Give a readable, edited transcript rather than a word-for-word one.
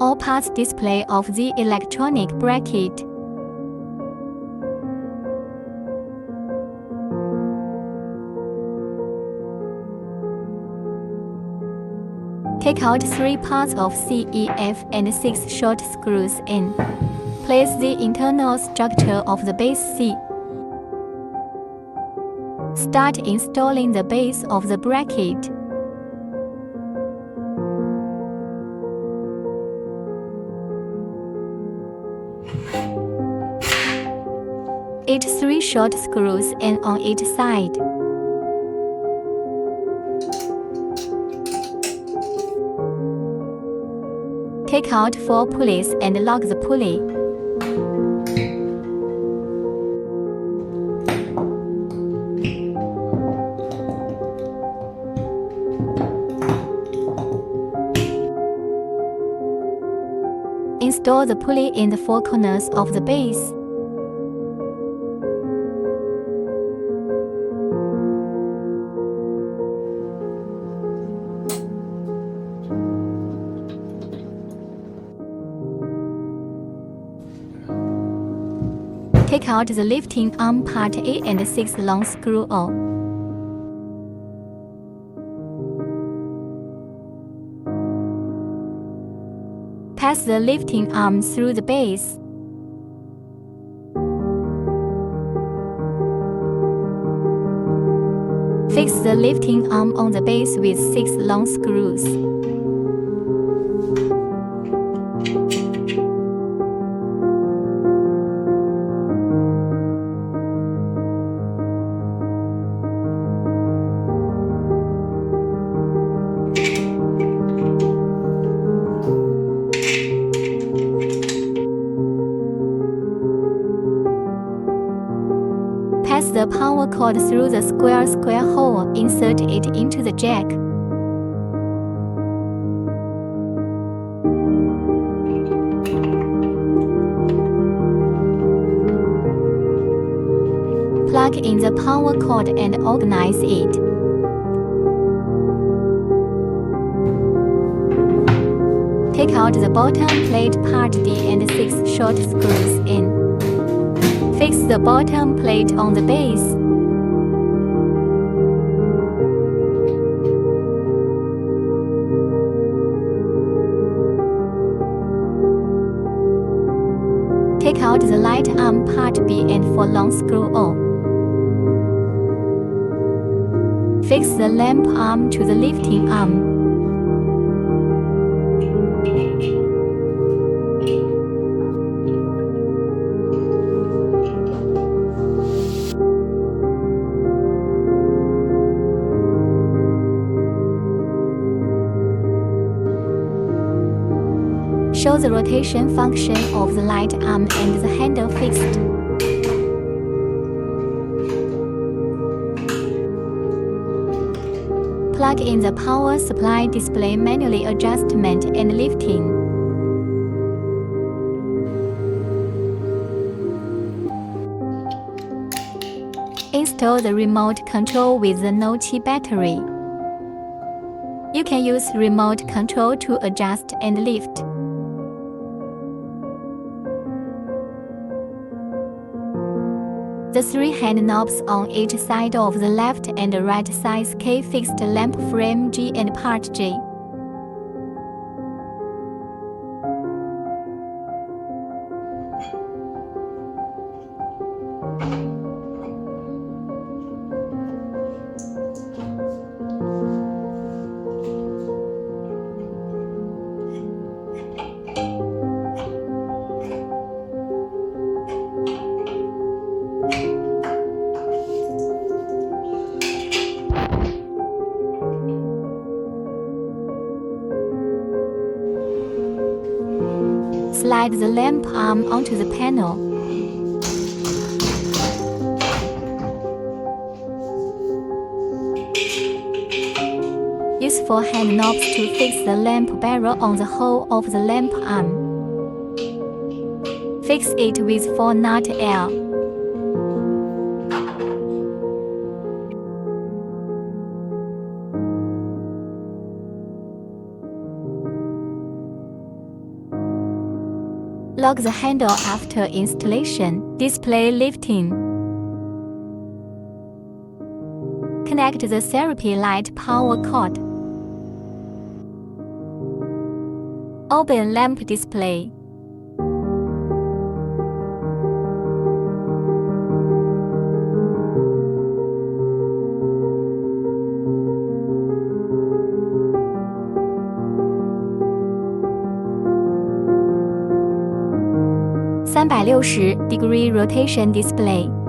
all parts display of the electronic bracket. Take out 3 parts of CEF and 6 short screws in. Place the internal structure of the base C. Start installing the base of the bracket. Each 3 short screws in on each side. Take out 4 pulleys and lock the pulley. Install the pulley in the 4 corners of the base. Take out the lifting arm part A and 6 long screw O. Pass the lifting arm through the base. Fix the lifting arm on the base with 6 long screws. Pass the power cord through the square hole. Insert it into the jack. Plug in the power cord and organize it. Take out the bottom plate part D and 6 short screws in. Fix the bottom plate on the base. Take out the light arm part B and 4 long screw O. Fix the lamp arm to the lifting arm. Show the rotation function of the light arm and the handle fixed. Plug in the power supply display manually adjustment and lifting. Install the remote control with the No-Chi battery. You can use remote control to adjust and lift. The 3 hand knobs on each side of the left and right size K fixed lamp frame G and part J. Slide the lamp arm onto the panel. Use 4 hand knobs to fix the lamp barrel on the hole of the lamp arm. Fix it with 4 nut L. Lock the handle after installation. Display lifting. Connect the therapy light power cord. Open lamp display.360° rotation display.